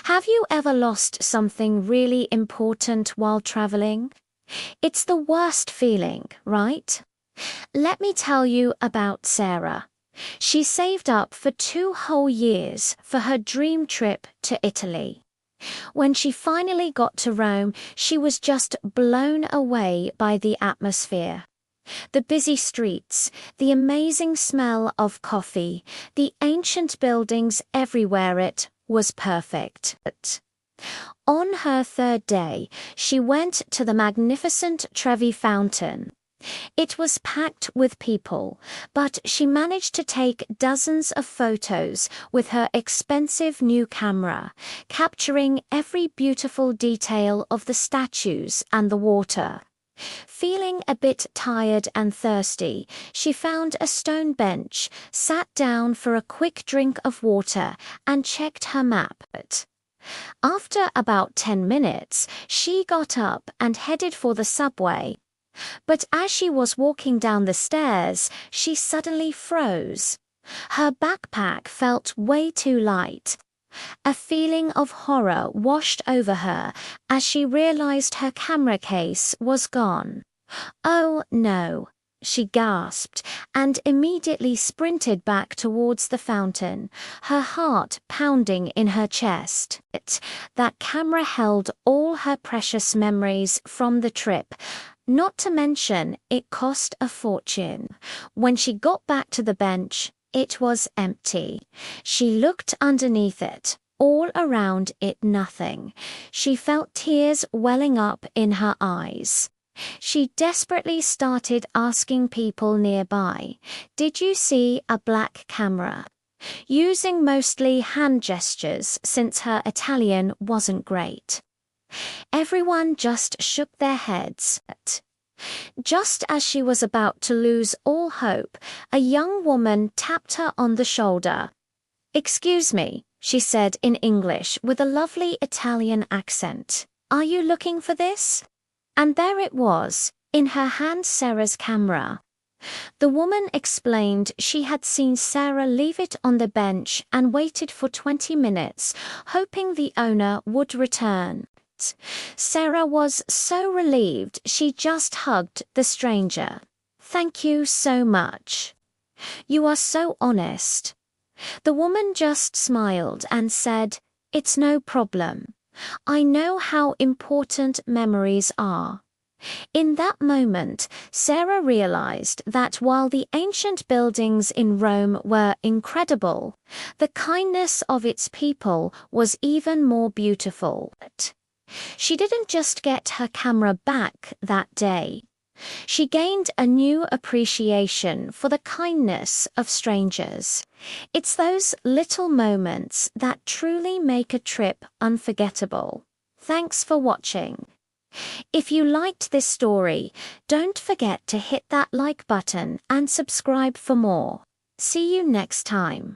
Have you ever lost something really important while traveling? It's the worst feeling, right? Let me tell you about Sarah. She saved up for 2 whole years for her dream trip to Italy. When she finally got to Rome, she was just blown away by the atmosphere. The busy streets, the amazing smell of coffee, the ancient buildings everywhere. It was perfect. On her third day, she went to the magnificent Trevi Fountain. It was packed with people, but she managed to take dozens of photos with her expensive new camera, capturing every beautiful detail of the statues and the water. Feeling a bit tired and thirsty, she found a stone bench, sat down for a quick drink of water, and checked her map. After about 10 minutes, she got up and headed for the subway. But as she was walking down the stairs, she suddenly froze. Her backpack felt way too light. A feeling of horror washed over her as she realized her camera case was gone. "Oh no," she gasped, and immediately sprinted back towards the fountain, her heart pounding in her chest. That camera held all her precious memories from the trip. Not to mention, it cost a fortune. When she got back to the bench, it was empty. She looked underneath it, all around it nothing. She felt tears welling up in her eyes. She desperately started asking people nearby, "Did you see a black camera?" using mostly hand gestures since her Italian wasn't great. Everyone just shook their heads. Just as she was about to lose all hope, a young woman tapped her on the shoulder. "Excuse me," she said in English with a lovely Italian accent. "Are you looking for this?" And there it was, in her hand, Sarah's camera. The woman explained she had seen Sarah leave it on the bench and waited for 20 minutes, hoping the owner would return. Sarah was so relieved she just hugged the stranger. "Thank you so much. You are so honest." The woman just smiled and said, "It's no problem. I know how important memories are." In that moment, Sarah realized that while the ancient buildings in Rome were incredible, the kindness of its people was even more beautiful. She didn't just get her camera back that day. She gained a new appreciation for the kindness of strangers. It's those little moments that truly make a trip unforgettable. Thanks for watching. If you liked this story, don't forget to hit that like button and subscribe for more. See you next time.